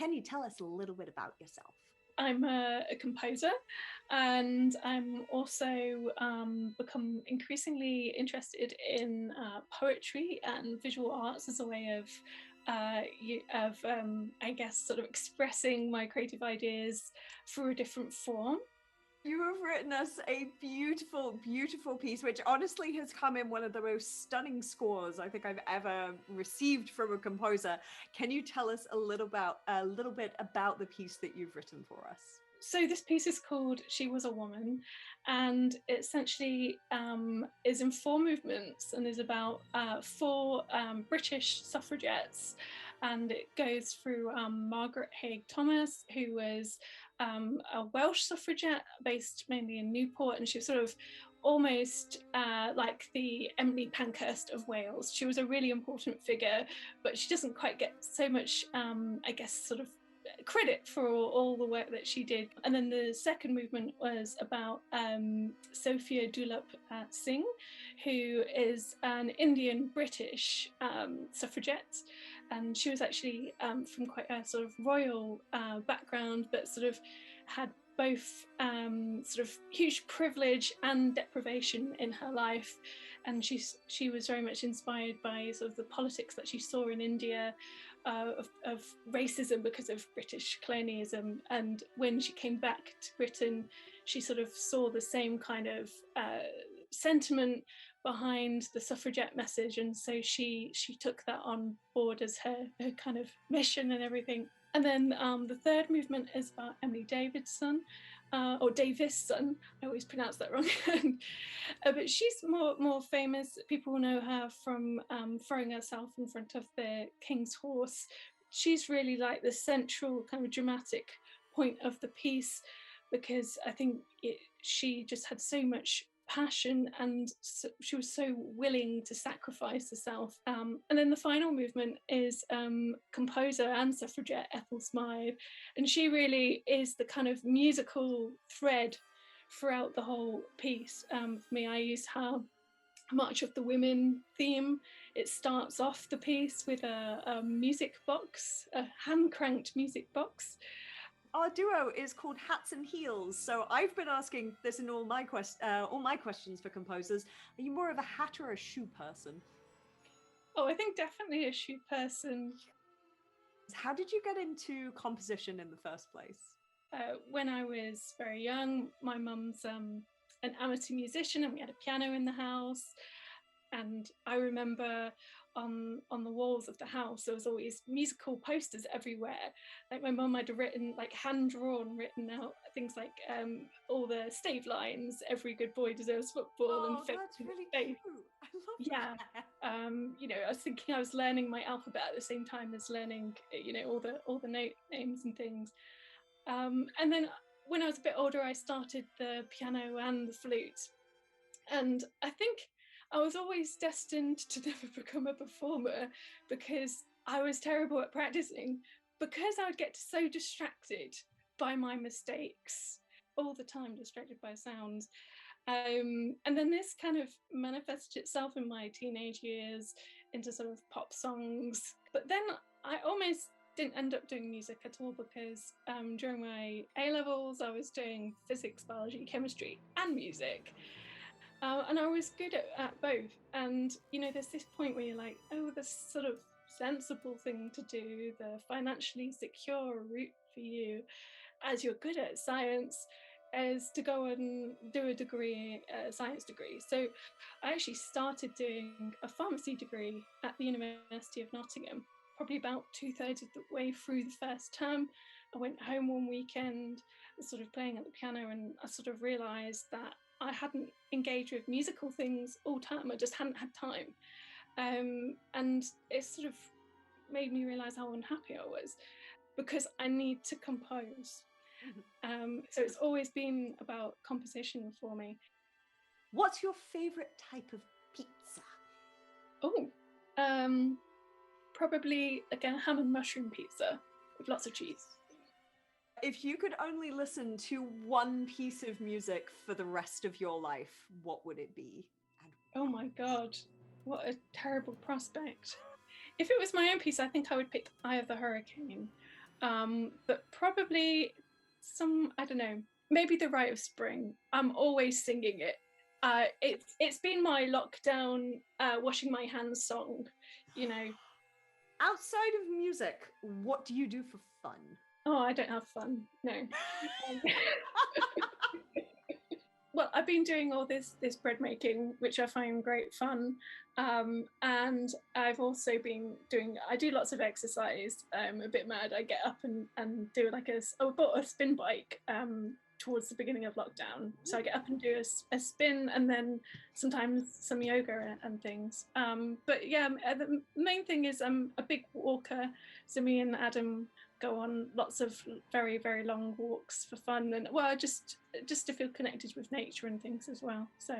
Can you tell us a little bit about yourself? I'm a composer, and I'm also become increasingly interested in poetry and visual arts as a way of, I guess, sort of expressing my creative ideas through a different form. You have written us a beautiful, beautiful piece, which honestly has come in one of the most stunning scores I think I've ever received from a composer. Can you tell us a little bit about the piece that you've written for us? So this piece is called She Was a Woman, and it essentially is in four movements and is about four British suffragettes. And it goes through Margaret Haig Thomas, who was a Welsh suffragette based mainly in Newport, and she was sort of almost like the Emily Pankhurst of Wales. She was a really important figure, but she doesn't quite get so much, I guess, sort of credit for all the work that she did. And then the second movement was about Sophia Dulap Singh, who is an Indian British suffragette, and she was actually from quite a sort of royal background, but sort of had both sort of huge privilege and deprivation in her life, and she was very much inspired by sort of the politics that she saw in India, of racism because of British colonialism. And when she came back to Britain, she sort of saw the same kind of sentiment behind the suffragette message, and so she took that on board as her kind of mission and everything. And then the third movement is about Emily Davidson, or Davison. I always pronounce that wrong. But she's more famous. People know her from throwing herself in front of the king's horse. She's really like the central kind of dramatic point of the piece, because I think she just had so much passion, and she was so willing to sacrifice herself. And then the final movement is composer and suffragette Ethel Smythe, and she really is the kind of musical thread throughout the whole piece. For me, I use her March of the Women theme. It starts off the piece with a music box, a hand-cranked music box. Our duo is called Hats and Heels. So I've been asking this in all my questions for composers. Are you more of a hat or a shoe person? Oh, I think definitely a shoe person. How did you get into composition in the first place? When I was very young, my mum's an amateur musician, and we had a piano in the house. And I remember on the walls of the house, there was always musical posters everywhere. Like my mum had written, like hand-drawn, written out things like all the stave lines, "Every good boy deserves football," and that's really cute. I love that. I was thinking I was learning my alphabet at the same time as learning, all the note names and things. And then when I was a bit older, I started the piano and the flute. And I think I was always destined to never become a performer, because I was terrible at practicing, because I would get so distracted by my mistakes all the time, distracted by sounds. And then this kind of manifested itself in my teenage years into sort of pop songs. But then I almost didn't end up doing music at all, because during my A-levels, I was doing physics, biology, chemistry, and music. And I was good at both. And, there's this point where you're like, oh, the sort of sensible thing to do, the financially secure route for you, as you're good at science, is to go and do a degree, a science degree. So I actually started doing a pharmacy degree at the University of Nottingham, probably about 2/3 of the way through the first term. I went home one weekend, sort of playing at the piano, and I sort of realised that I hadn't engaged with musical things all term. I just hadn't had time. And it sort of made me realise how unhappy I was, because I need to compose. So it's always been about composition for me. What's your favourite type of pizza? Oh, probably like a ham and mushroom pizza with lots of cheese. If you could only listen to one piece of music for the rest of your life, what would it be? Oh my God, what a terrible prospect. If it was my own piece, I think I would pick Eye of the Hurricane. But probably I don't know, maybe The Rite of Spring. I'm always singing it. It's been my lockdown washing my hands song, you know. Outside of music, what do you do for fun? Oh, I don't have fun, no. Well, I've been doing all this bread making, which I find great fun, and I've also been doing. I do lots of exercise. I'm a bit mad. I get up and do like I bought a spin bike towards the beginning of lockdown, so I get up and do a spin, and then sometimes some yoga and things. But yeah, the main thing is I'm a big walker, so me and Adam go on lots of very, long walks for fun, and well, just to feel connected with nature and things as well. So